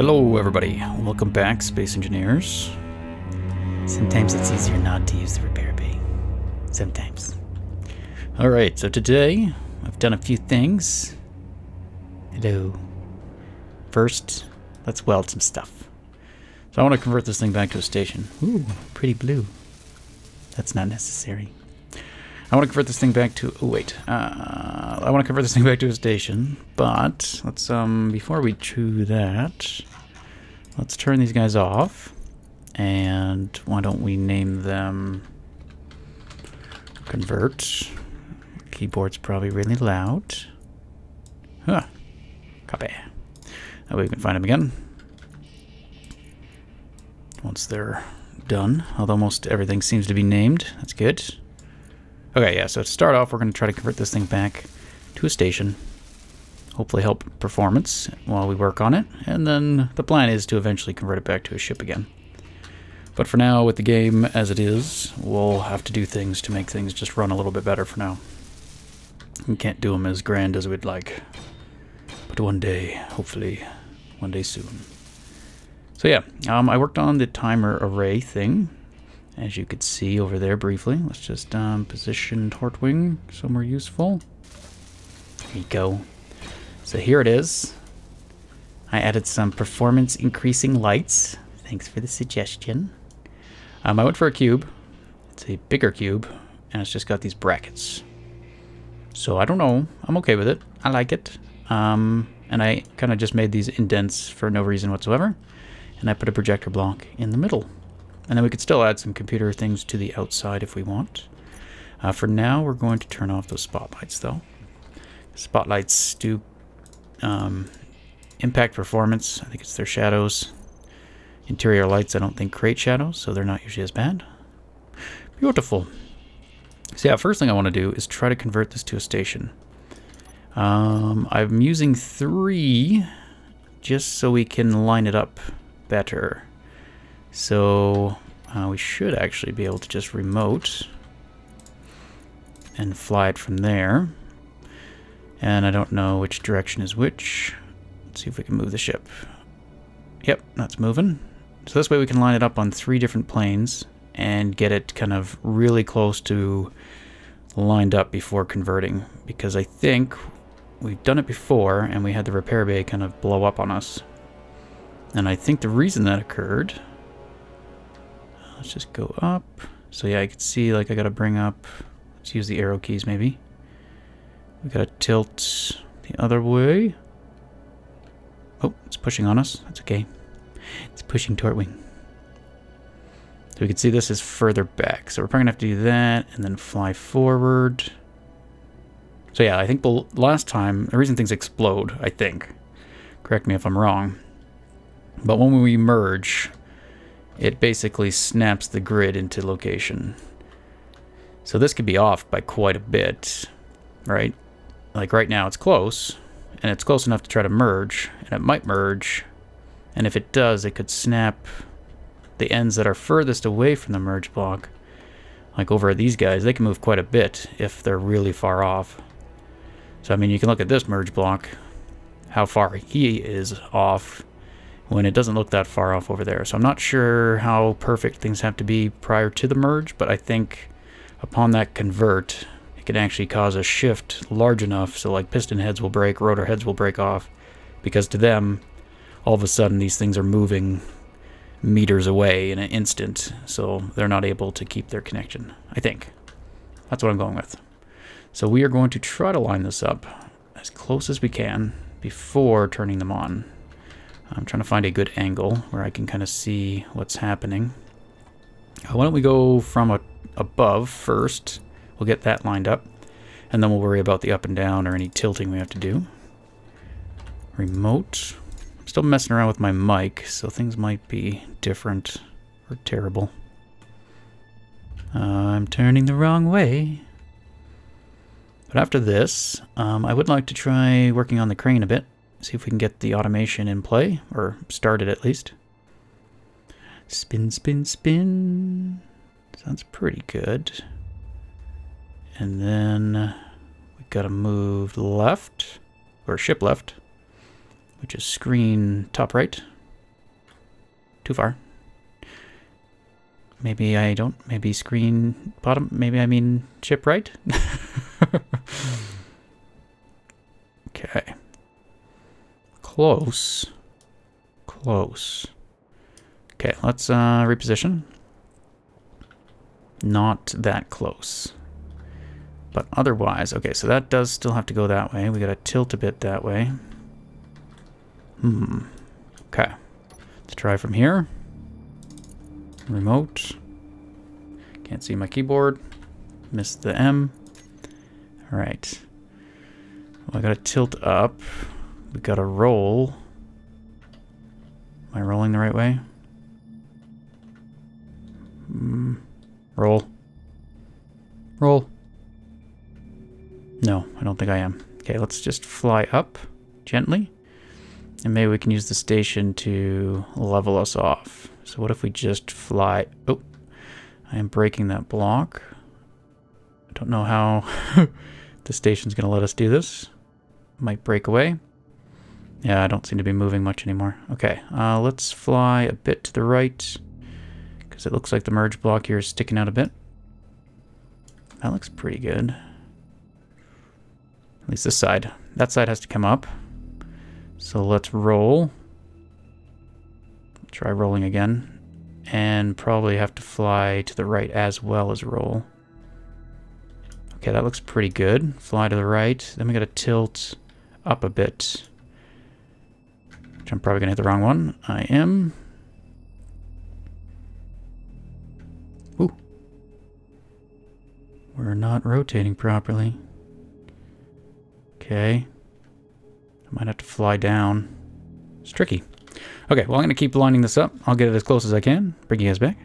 Hello everybody, welcome back Space Engineers. Sometimes it's easier not to use the repair bay. Sometimes. Alright, so today I've done a few things. Hello. First, let's weld some stuff. So I want to convert this thing back to a station. Ooh, pretty blue. That's not necessary. I want to convert this thing back to... oh wait. I want to convert this thing back to a station, but let's, before we do that, let's turn these guys off. And why don't we name them... convert. Keyboard's probably really loud. Huh. Copy. That way we can find them again. Once they're done, although most everything seems to be named. That's good. Okay, yeah, so to start off, we're going to try to convert this thing back to a station. Hopefully help performance while we work on it. And then the plan is to eventually convert it back to a ship again. But for now, with the game as it is, we'll have to do things to make things just run a little bit better for now. We can't do them as grand as we'd like. But one day, hopefully, one day soon. So yeah, I worked on the timer array thing. As you could see over there briefly. Let's just position Tortwing somewhere useful. There you go. So here it is. I added some performance increasing lights. Thanks for the suggestion. I went for a cube. It's a bigger cube. And it's just got these brackets. So I don't know. I'm okay with it. I like it. And I kind of just made these indents for no reason whatsoever. And I put a projector block in the middle. And then we could still add some computer things to the outside if we want. For now, we're going to turn off those spotlights, though. Spotlights do impact performance. I think it's their shadows. Interior lights, I don't think, create shadows, so they're not usually as bad. Beautiful. So yeah, first thing I want to do is try to convert this to a station. I'm using 3 just so we can line it up better. So we should actually be able to just remote and fly it from there. And I don't know which direction is which. Let's see if we can move the ship. Yep, that's moving. So this way we can line it up on 3 different planes and get it kind of really close to lined up before converting. Because I think we've done it before and we had the repair bay kind of blow up on us. And I think the reason that occurred... let's just go up. So yeah, I can see like I gotta bring up, let's use the arrow keys maybe. We gotta tilt the other way. Oh, it's pushing on us. That's okay. It's pushing Tortwing. So we can see this is further back. So we're probably gonna have to do that and then fly forward. So yeah, I think the last time, the reason things explode, I think, correct me if I'm wrong, but when we merge, it basically snaps the grid into location. So this could be off by quite a bit, right? Like right now it's close, and it's close enough to try to merge, and it might merge, and if it does, it could snap the ends that are furthest away from the merge block. Like over at these guys, they can move quite a bit if they're really far off. So I mean, you can look at this merge block, how far he is off, when it doesn't look that far off over there. So I'm not sure how perfect things have to be prior to the merge, but I think upon that convert, it can actually cause a shift large enough so like piston heads will break, rotor heads will break off, because to them, all of a sudden these things are moving meters away in an instant, so they're not able to keep their connection. I think. That's what I'm going with. So we are going to try to line this up as close as we can before turning them on. I'm trying to find a good angle where I can kind of see what's happening. Why don't we go from above first? We'll get that lined up, and then we'll worry about the up and down or any tilting we have to do. Remote. I'm still messing around with my mic, so things might be different or terrible. I'm turning the wrong way. But after this, I would like to try working on the crane a bit. See if we can get the automation in play, or started at least. Spin, spin, spin. Sounds pretty good. And then we gotta move left, or ship left, which is screen top right. too far. Maybe I don't. Maybe screen bottom. Maybe I mean ship right. Okay. Close. Close. Okay, let's reposition. Not that close. But otherwise, okay, so that does still have to go that way. We gotta tilt a bit that way. Okay. Let's try from here. Remote. Can't see my keyboard. Missed the M. Alright. Well, I gotta tilt up. We gotta roll. Am I rolling the right way? Roll. Roll. No, I don't think I am. Okay, let's just fly up gently. And maybe we can use the station to level us off. So what if we just fly... Oh, I am breaking that block. I don't know how the station's going to let us do this. Might break away. Yeah, I don't seem to be moving much anymore. Okay, let's fly a bit to the right. Because it looks like the merge block here is sticking out a bit. That looks pretty good. At least this side. That side has to come up. So let's roll. Try rolling again. And probably have to fly to the right as well as roll. Okay, that looks pretty good. Fly to the right. Then we gotta tilt up a bit. Which I'm probably gonna hit the wrong one. I am. Ooh. We're not rotating properly. Okay. I might have to fly down. It's tricky. Okay, well, I'm going to keep lining this up. I'll get it as close as I can. Bring you guys back.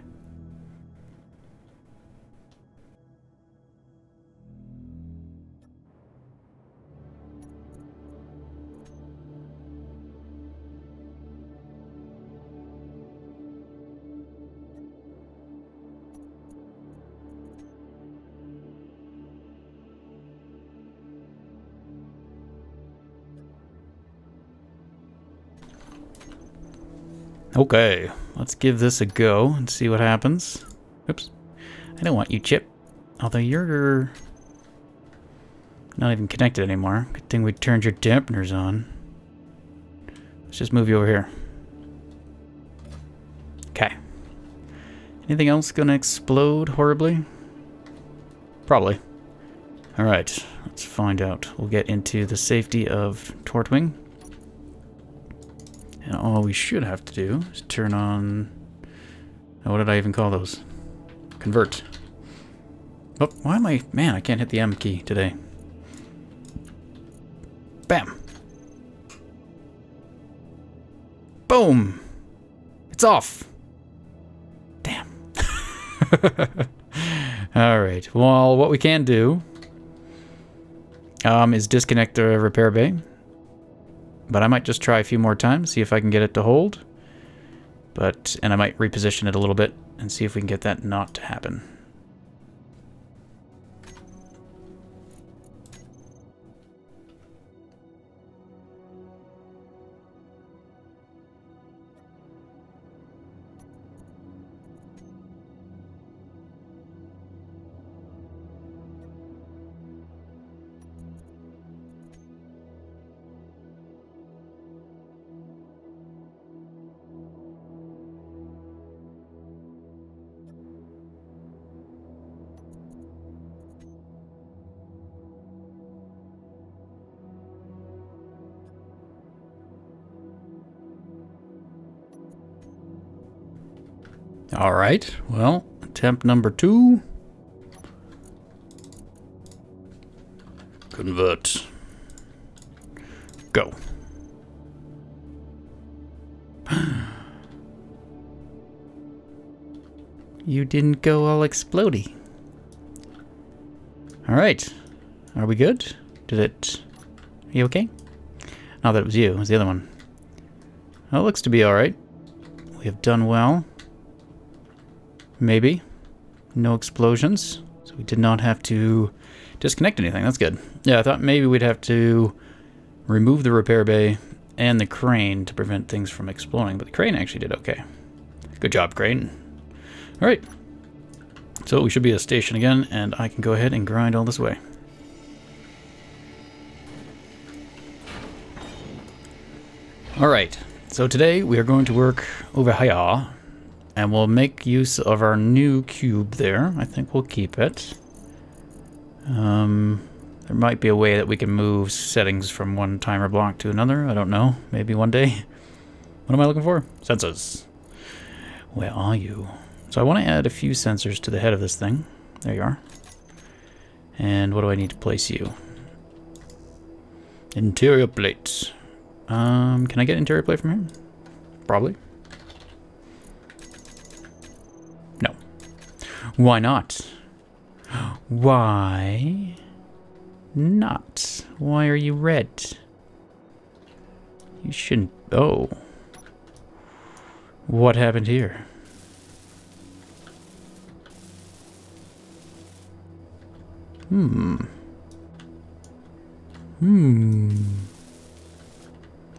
Okay, let's give this a go and see what happens. Oops. I don't want you, Chip. Although you're not even connected anymore. Good thing we turned your dampeners on. Let's just move you over here. Okay. Anything else gonna explode horribly? Probably. Alright, let's find out. We'll get into the safety of Tortwing. And all we should have to do is turn on... Oh, what did I even call those? Convert. Oh, why am I... Man, I can't hit the M key today. Bam! Boom! It's off! Damn. Alright, well, what we can do is disconnect the repair bay. But I might just try a few more times, see if I can get it to hold. And I might reposition it a little bit and see if we can get that not to happen. Alright, well, attempt number 2. Convert. Go. You didn't go all explodey. Alright. Are we good? Did it... Are you okay? Not that it was you, it was the other one. Well, it looks to be alright. We have done well. Maybe. No explosions. So we did not have to disconnect anything. That's good. Yeah, I thought maybe we'd have to remove the repair bay and the crane to prevent things from exploding, but the crane actually did okay. Good job, Crane. Alright. So we should be at a station again, and I can go ahead and grind all this way. Alright, so today we are going to work over here, and we'll make use of our new cube there. I think we'll keep it. There might be a way that we can move settings from one timer block to another. I don't know. Maybe one day. What am I looking for? Sensors. Where are you? So I want to add a few sensors to the head of this thing. There you are. And what do I need to place you? Interior plate. Can I get interior plate from here? Probably. No. Why not? Why not? Why are you red? You shouldn't... Oh. What happened here?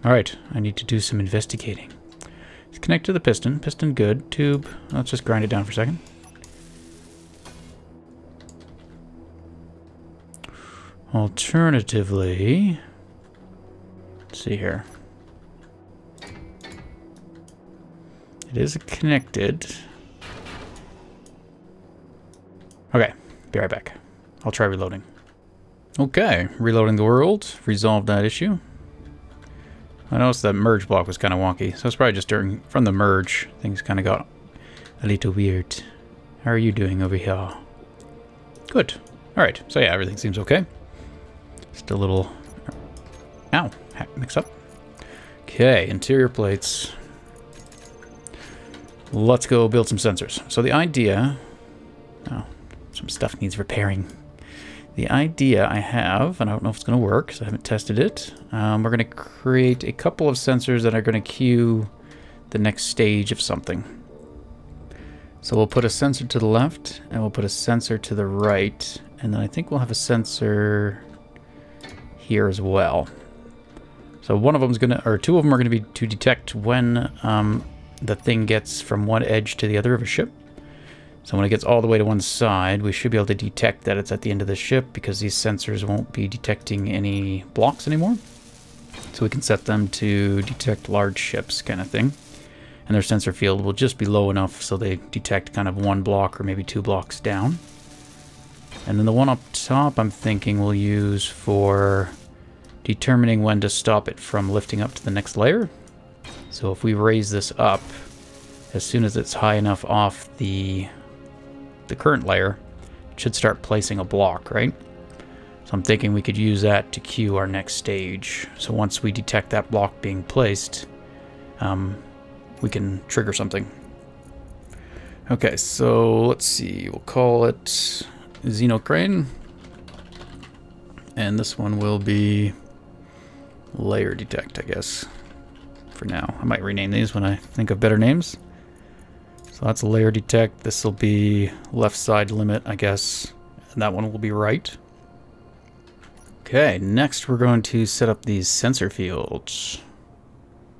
Alright, I need to do some investigating. Let's connect to the piston. Piston good. Tube. Let's just grind it down for a second. Alternatively, let's see here. It is connected. Okay, be right back. I'll try reloading. Okay, reloading the world. Resolved that issue. I noticed that merge block was kind of wonky, so it's probably just from the merge, things kind of got a little weird. How are you doing over here? Good. Alright, so yeah, everything seems okay. Just a little... Ow! Mix up. Okay, interior plates. Let's go build some sensors. So the idea... Oh, some stuff needs repairing. The idea I have, and I don't know if it's going to work because I haven't tested it, we're going to create a couple of sensors that are going to cue the next stage of something. So we'll put a sensor to the left, and we'll put a sensor to the right, and then I think we'll have a sensor here as well. So one of them is going to, or two of them are going to be to detect when the thing gets from one edge to the other of a ship. So when it gets all the way to one side, we should be able to detect that it's at the end of the ship because these sensors won't be detecting any blocks anymore. So we can set them to detect large ships kind of thing. And their sensor field will just be low enough so they detect kind of one block or maybe two blocks down. And then the one up top I'm thinking we'll use for determining when to stop it from lifting up to the next layer. So if we raise this up, as soon as it's high enough off the current layer, it should start placing a block, right? So I'm thinking we could use that to cue our next stage. So once we detect that block being placed, we can trigger something. Okay, so let's see. We'll call it Xenocrane. And this one will be layer detect, I guess, for now. I might rename these when I think of better names. So that's layer detect. This will be left side limit, I guess. And that one will be right. Okay, next we're going to set up these sensor fields.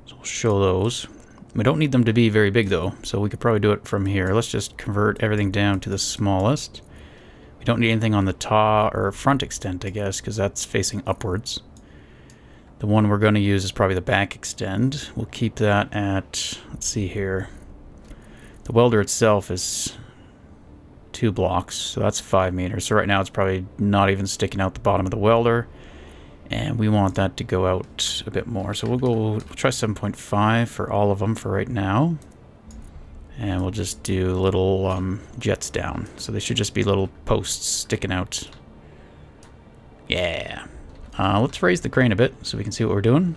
So we'll show those. We don't need them to be very big though, so we could probably do it from here. Let's just convert everything down to the smallest. We don't need anything on the top or front extent, I guess, because that's facing upwards. The one we're going to use is probably the back extend. We'll keep that at, let's see here. The welder itself is 2 blocks, so that's 5 meters. So right now it's probably not even sticking out the bottom of the welder. And we want that to go out a bit more. So we'll try 7.5 for all of them for right now. And we'll just do little jets down. So they should just be little posts sticking out. Yeah. Let's raise the crane a bit so we can see what we're doing.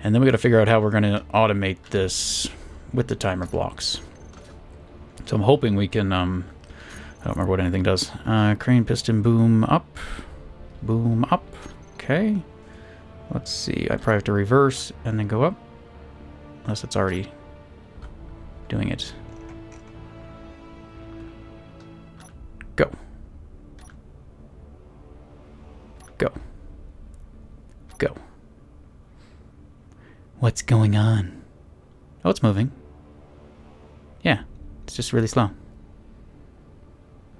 And then we got to figure out how we're going to automate this with the timer blocks. So I'm hoping we can, I don't remember what anything does. Crane piston boom up. Boom up. Okay. Let's see. I probably have to reverse and then go up. Unless it's already doing it. Go. Go. Go. What's going on? Oh, it's moving. Yeah, it's just really slow.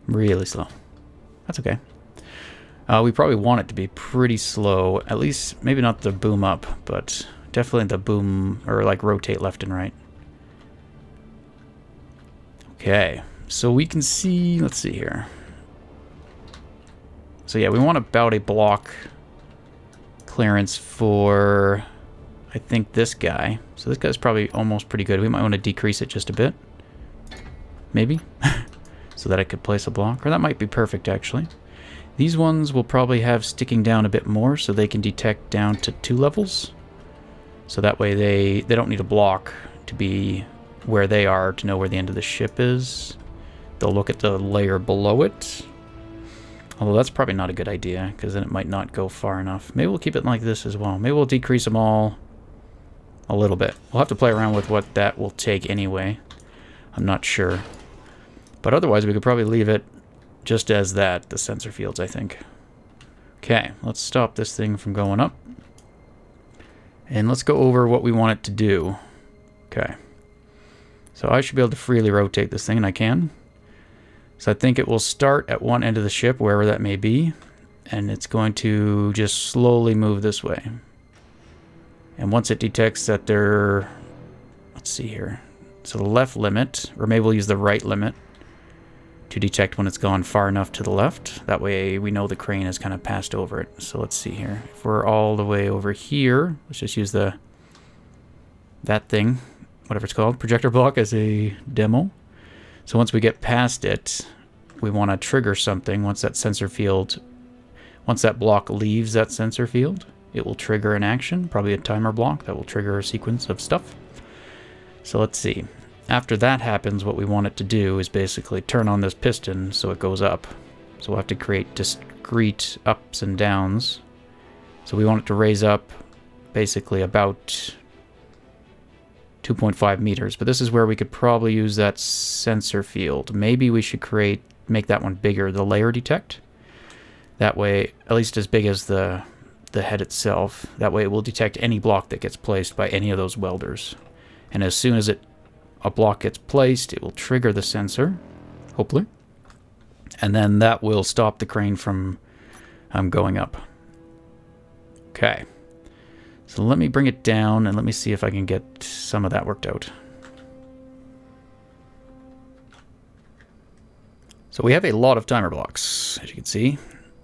Really slow. That's okay. We probably want it to be pretty slow. At least, maybe not the boom up, but definitely the boom, or like rotate left and right. Okay, so we can see, let's see here. So yeah, we want about a block clearance for, I think, this guy. So this guy's probably almost pretty good. We might want to decrease it just a bit. Maybe. So that I could place a block. Or that might be perfect, actually. These ones will probably have sticking down a bit more so they can detect down to 2 levels. So that way they don't need a block to be where they are to know where the end of the ship is. They'll look at the layer below it. Although that's probably not a good idea, because then it might not go far enough. Maybe we'll keep it like this as well. Maybe we'll decrease them all a little bit. We'll have to play around with what that will take anyway. I'm not sure. But otherwise, we could probably leave it just as that, the sensor fields, I think. Okay, let's stop this thing from going up. And let's go over what we want it to do. Okay. So I should be able to freely rotate this thing, and I can. So I think it will start at one end of the ship, wherever that may be, and it's going to just slowly move this way. And once it detects that they're, let's see here, so the left limit, or maybe we'll use the right limit to detect when it's gone far enough to the left. That way we know the crane has kind of passed over it. So let's see here. If we're all the way over here, let's just use that thing, whatever it's called, projector block, as a demo. So once we get past it, we want to trigger something. Once that sensor field, once that block leaves that sensor field, it will trigger an action, probably a timer block that will trigger a sequence of stuff. So let's see. After that happens, what we want it to do is basically turn on this piston so it goes up. So we'll have to create discrete ups and downs. So we want it to raise up basically about 2.5 meters, but this is where we could probably use that sensor field. Maybe we should make that one bigger, the layer detect. That way, at least as big as the head itself. That way it will detect any block that gets placed by any of those welders. And as soon as a block gets placed, it will trigger the sensor, hopefully. And then that will stop the crane from going up. Okay. So let me bring it down and let me see if I can get some of that worked out. So we have a lot of timer blocks, as you can see.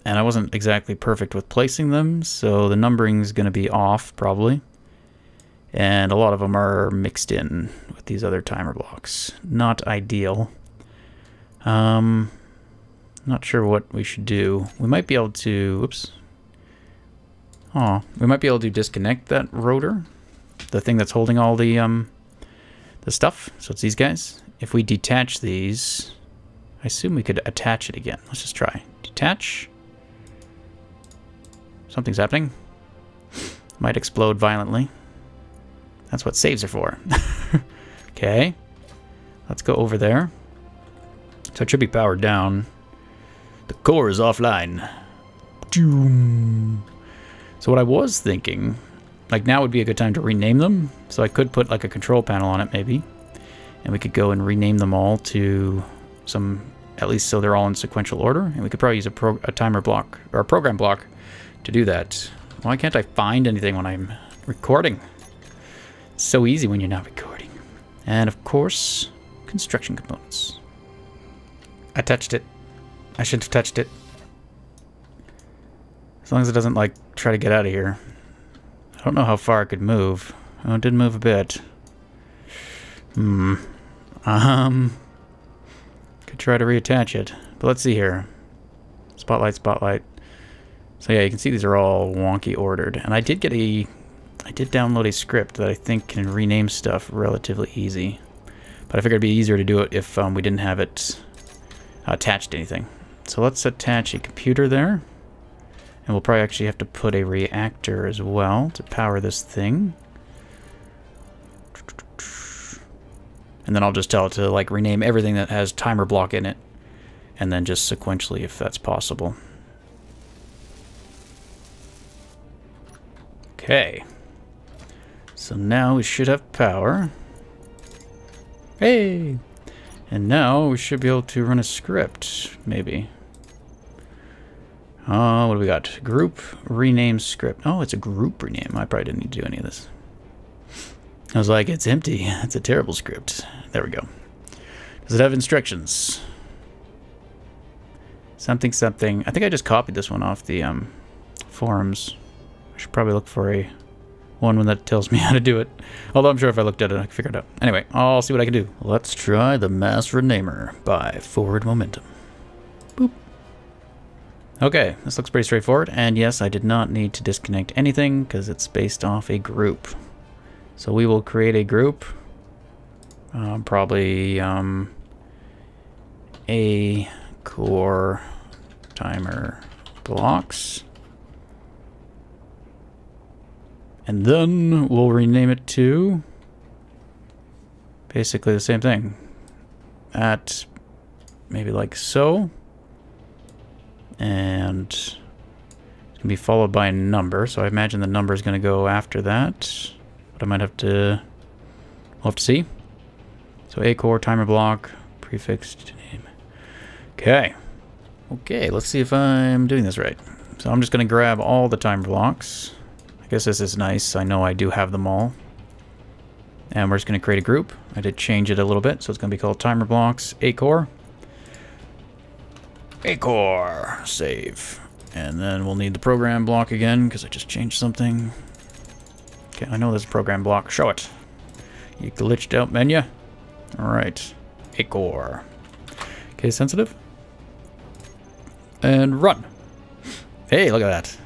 And I wasn't exactly perfect with placing them, so the numbering is going to be off, probably. And a lot of them are mixed in with these other timer blocks. Not ideal. Not sure what we should do. We might be able to... Oops. Oh, we might be able to disconnect that rotor. The thing that's holding all the stuff. So it's these guys. If we detach these... I assume we could attach it again. Let's just try. Detach. Something's happening. Might explode violently. That's what saves are for. Okay. Let's go over there. So it should be powered down. The core is offline. So what I was thinking, like now would be a good time to rename them. So I could put like a control panel on it maybe. And we could go and rename them all to some, at least so they're all in sequential order. And we could probably use a timer block, or a program block, to do that. Why can't I find anything when I'm recording? It's so easy when you're not recording. And of course, construction components. I touched it. I shouldn't have touched it. As long as it doesn't, like, try to get out of here. I don't know how far it could move. Oh, it did move a bit. Could try to reattach it. But let's see here. Spotlight, spotlight. So yeah, you can see these are all wonky ordered. And I did download a script that I think can rename stuff relatively easy. But I figured it'd be easier to do it if we didn't have it attached to anything. So let's attach a computer there. And we'll probably actually have to put a reactor as well to power this thing. And then I'll just tell it to like rename everything that has timer block in it. And then just sequentially if that's possible. Okay. So now we should have power. Hey! And now we should be able to run a script, maybe. What do we got? Group rename script. Oh, it's a group rename. I probably didn't need to do any of this. I was like, it's empty. It's a terrible script. There we go. Does it have instructions? Something, something. I think I just copied this one off the forums. I should probably look for a one that tells me how to do it. Although I'm sure if I looked at it, I could figure it out. Anyway, I'll see what I can do. Let's try the mass renamer by forward momentum. Boop. Okay, this looks pretty straightforward. And yes, I did not need to disconnect anything because it's based off a group. So we will create a group. Probably ACore timer blocks. And then we'll rename it to basically the same thing. At maybe like so. And it's going to be followed by a number. So I imagine the number is going to go after that. But I might have to... we'll have to see. So ACore timer block prefixed name. Okay. Okay, let's see if I'm doing this right. So I'm just going to grab all the timer blocks. I guess this is nice. I know I do have them all. And we're just going to create a group. I did change it a little bit, so it's going to be called timer blocks ACore. ACore. Save. And then we'll need the program block again, because I just changed something. Okay, I know there's a program block. Show it. You glitched out menu. Alright. ACore. Okay, sensitive. And run. Hey, look at that.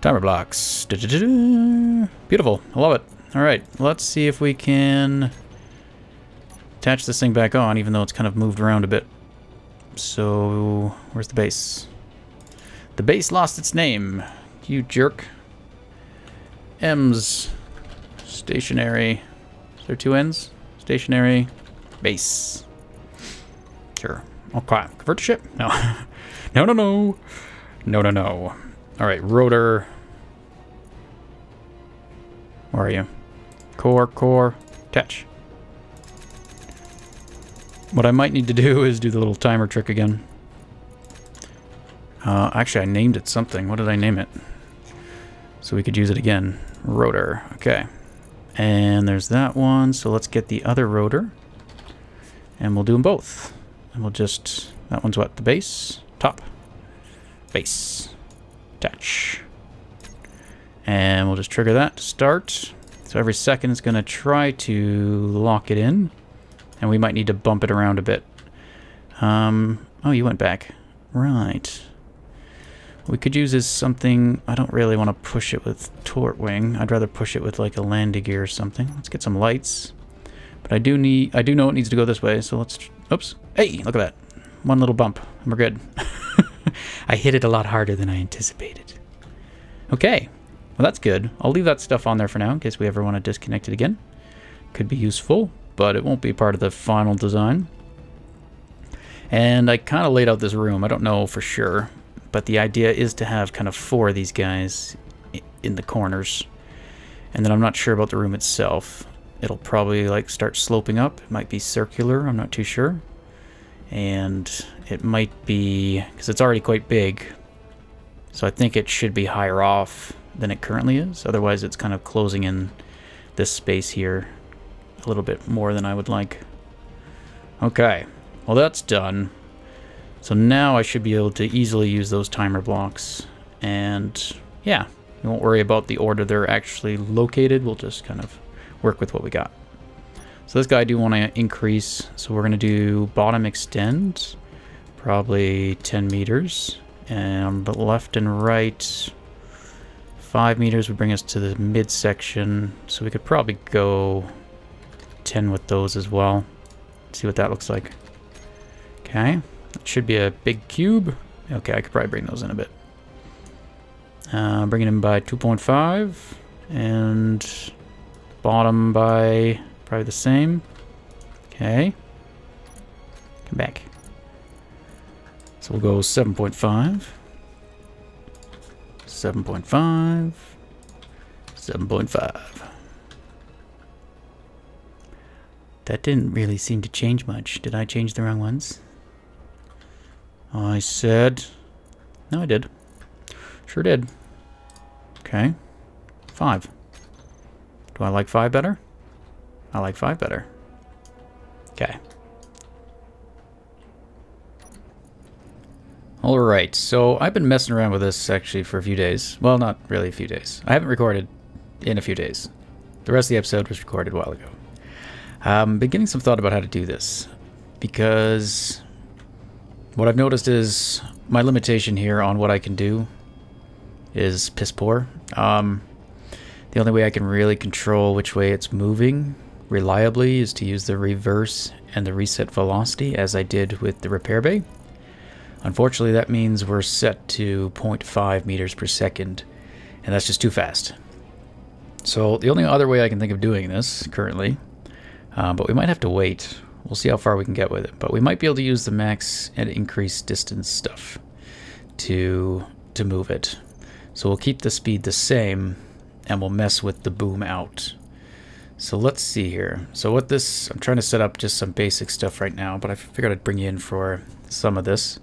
Timer blocks. Beautiful. I love it. Alright, let's see if we can attach this thing back on, even though it's kind of moved around a bit. So, where's the base? The base lost its name. You jerk. M's. Stationary. Is there two N's? Stationary. Base. Sure. Okay. Convert to ship? No. No, no, no. No, no, no. Alright, rotor. Where are you? Core, attach. What I might need to do is do the little timer trick again. Actually, I named it something. What did I name it? So we could use it again. Rotor. Okay. And there's that one. So let's get the other rotor. And we'll do them both. And we'll just... that one's what? The base? Top. Base. Attach. And we'll just trigger that to start. So every second it's going to try to lock it in. And we might need to bump it around a bit. Oh, you went back. Right. We could use this something... I don't really want to push it with Tort Wing. I'd rather push it with like a landing gear or something. Let's get some lights. But I do know it needs to go this way, so let's... oops. Hey, look at that. One little bump. And we're good. I hit it a lot harder than I anticipated. Okay. Well, that's good. I'll leave that stuff on there for now in case we ever want to disconnect it again. Could be useful, but it won't be part of the final design. And I kind of laid out this room. I don't know for sure, but the idea is to have kind of 4 of these guys in the corners. And then I'm not sure about the room itself. It'll probably like start sloping up. It might be circular. I'm not too sure. And it might be, because it's already quite big, so I think it should be higher off than it currently is. Otherwise it's kind of closing in this space here a little bit more than I would like. Okay, well that's done. So now I should be able to easily use those timer blocks. And yeah, we won't worry about the order they're actually located. We'll just kind of work with what we got. So this guy I do want to increase. So we're going to do bottom extend, probably 10 meters. And left and right, 5 meters would bring us to the midsection. So we could probably go 10 with those as well. See what that looks like. Okay, that should be a big cube. Okay, I could probably bring those in a bit. Bring it in by 2.5 and bottom by probably the same. Okay, come back. So we'll go 7.5, 7.5, 7.5. That didn't really seem to change much. Did I change the wrong ones? I said... No, I did. Sure did. Okay. 5. Do I like 5 better? I like 5 better. Okay. Alright, so I've been messing around with this actually for a few days. Well, not really a few days. I haven't recorded in a few days. The rest of the episode was recorded a while ago. Been getting some thought about how to do this, because what I've noticed is my limitation here on what I can do is piss poor. The only way I can really control which way it's moving reliably is to use the reverse and the reset velocity, as I did with the repair bay. Unfortunately, that means we're set to 0.5 meters per second, and that's just too fast. So the only other way I can think of doing this currently, but we might have to wait. We'll see how far we can get with it. But we might be able to use the max and increase distance stuff to move it. So we'll keep the speed the same, and we'll mess with the boom out. So let's see here. So what this, I'm trying to set up just some basic stuff right now, but I figured I'd bring you in for some of this.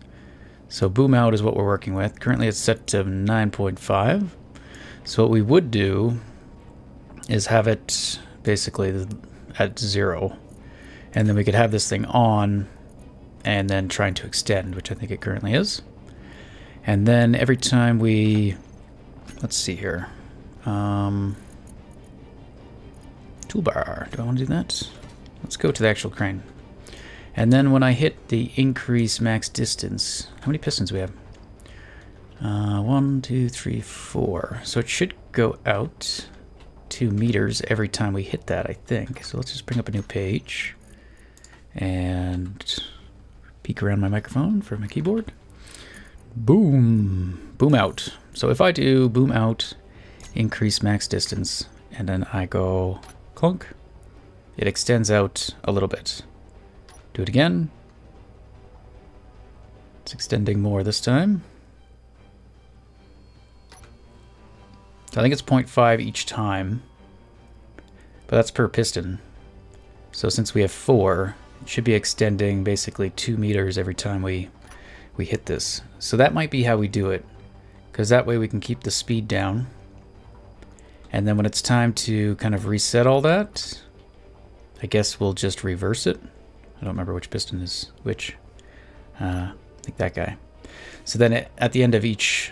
So boom out is what we're working with. Currently it's set to 9.5. So what we would do is have it basically at 0. And then we could have this thing on and then trying to extend, which I think it currently is. And then every time we, let's see here. Toolbar, do I want to do that? Let's go to the actual crane. And then when I hit the increase max distance, how many pistons do we have? 1, 2, 3, 4. So it should go out 2 meters every time we hit that, I think. So let's just bring up a new page and peek around my microphone for my keyboard. Boom. Boom out. So if I do boom out, increase max distance, and then I go clunk, it extends out a little bit. Do it again. It's extending more this time. So I think it's 0.5 each time, but that's per piston. So since we have 4, it should be extending basically 2 meters every time we hit this. So that might be how we do it, because that way we can keep the speed down. And then when it's time to kind of reset all that, I guess we'll just reverse it. I don't remember which piston is which. I think that guy. So then at the end of each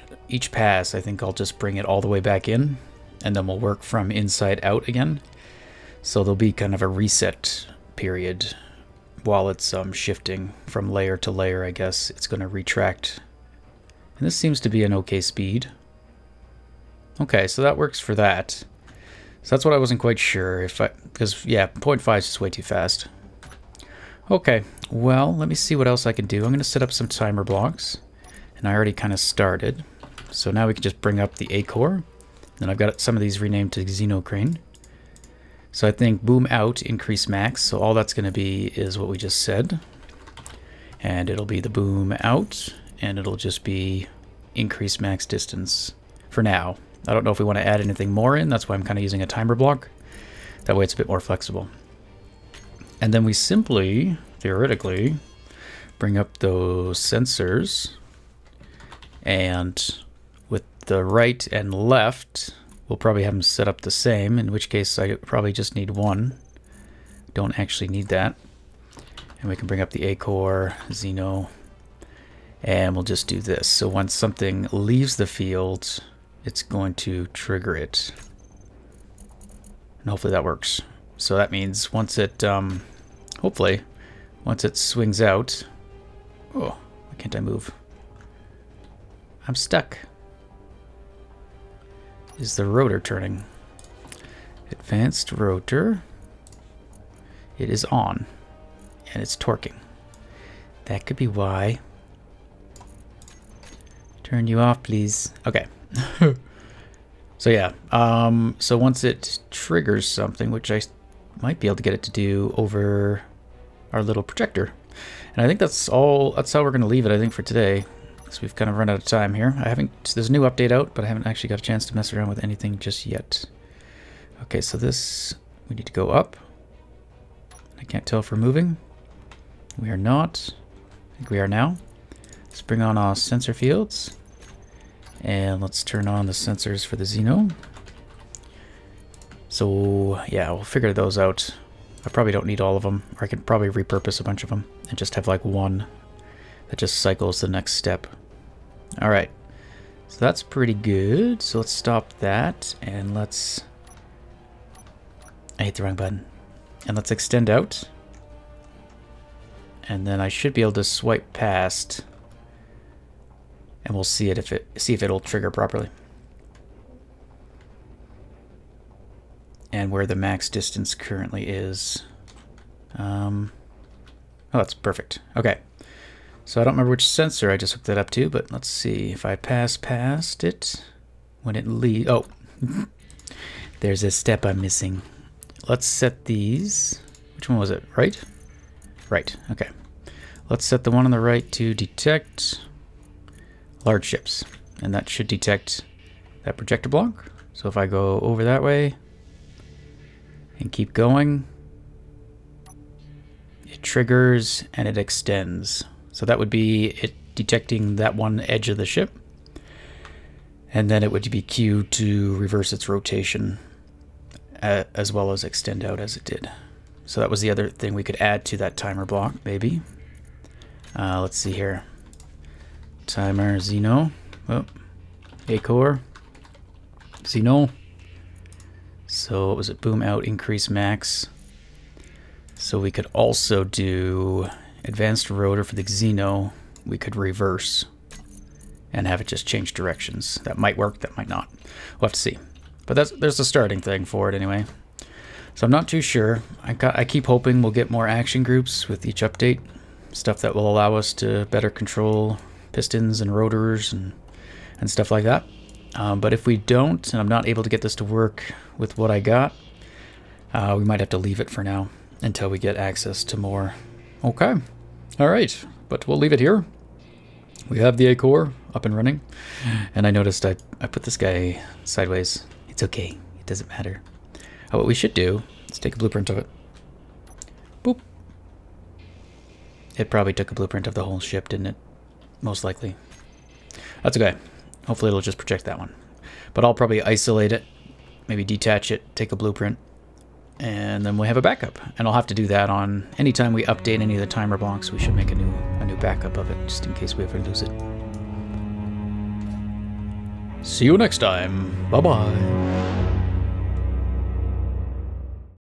pass, I think I'll just bring it all the way back in, and then we'll work from inside out again. So there'll be kind of a reset period while it's shifting from layer to layer, I guess. It's going to retract. And this seems to be an okay speed. Okay, so that works for that. So that's what I wasn't quite sure, because yeah, 0.5 is just way too fast. Okay, well, let me see what else I can do. I'm going to set up some timer blocks, and I already kind of started. So now we can just bring up the ACore, and I've got some of these renamed to Xenocrane. So I think boom out, increase max, so all that's going to be is what we just said. And it'll be the boom out, and it'll just be increase max distance for now. I don't know if we want to add anything more in, that's why I'm kind of using a timer block. That way it's a bit more flexible. And then we simply, theoretically, bring up those sensors, and with the right and left, we'll probably have them set up the same, in which case I probably just need one. Don't actually need that. And we can bring up the ACore, Xeno, and we'll just do this. So once something leaves the field, it's going to trigger it. And hopefully that works. So that means once it, hopefully, once it swings out... Oh, why can't I move? I'm stuck. Is the rotor turning? Advanced rotor. It is on. And it's torquing. That could be why. Turn you off, please. Okay. So yeah, so once it triggers something, which I might be able to get it to do over our little projector. And I think that's all, that's how we're going to leave it, I think, for today. So we've kind of run out of time here. There's a new update out, but I haven't actually got a chance to mess around with anything just yet. Okay, so this, we need to go up. I can't tell if we're moving. We are not. I think we are now. Let's bring on our sensor fields. And let's turn on the sensors for the Xeno. So, yeah, we'll figure those out. I probably don't need all of them, or I could probably repurpose a bunch of them and just have like one that just cycles the next step. Alright, so that's pretty good. So let's stop that, and let's... I hit the wrong button. And let's extend out. And then I should be able to swipe past, and we'll see if it'll trigger properly. And where the max distance currently is. Oh, that's perfect. Okay. So I don't remember which sensor I just hooked that up to, but let's see if I pass past it when it leaves. Oh, there's a step I'm missing. Let's set these. Which one was it? Right? Right. Okay. Let's set the one on the right to detect large ships, and that should detect that projector block. So if I go over that way and keep going, it triggers and it extends. So that would be it detecting that one edge of the ship, and then it would be queued to reverse its rotation as well as extend out as it did. So that was the other thing we could add to that timer block, maybe. Let's see here. Timer Xeno. Oh, ACore. Xeno. So what was it? Boom out, increase max. So we could also do advanced rotor for the Xeno. We could reverse and have it just change directions. That might work, that might not. We'll have to see. But there's a starting thing for it anyway. So I'm not too sure. I keep hoping we'll get more action groups with each update. Stuff that will allow us to better control pistons and rotors and stuff like that. But if we don't, and I'm not able to get this to work with what I got, we might have to leave it for now until we get access to more. Okay. All right. But we'll leave it here. We have the ACore up and running. And I noticed I put this guy sideways. It's okay. It doesn't matter. What we should do is take a blueprint of it. Boop. It probably took a blueprint of the whole ship, didn't it? Most likely. That's okay. Hopefully it'll just project that one. But I'll probably isolate it, maybe detach it, take a blueprint, and then we'll have a backup. And I'll have to do that on anytime we update any of the timer blocks. We should make a new backup of it, just in case we ever lose it. See you next time. Bye-bye.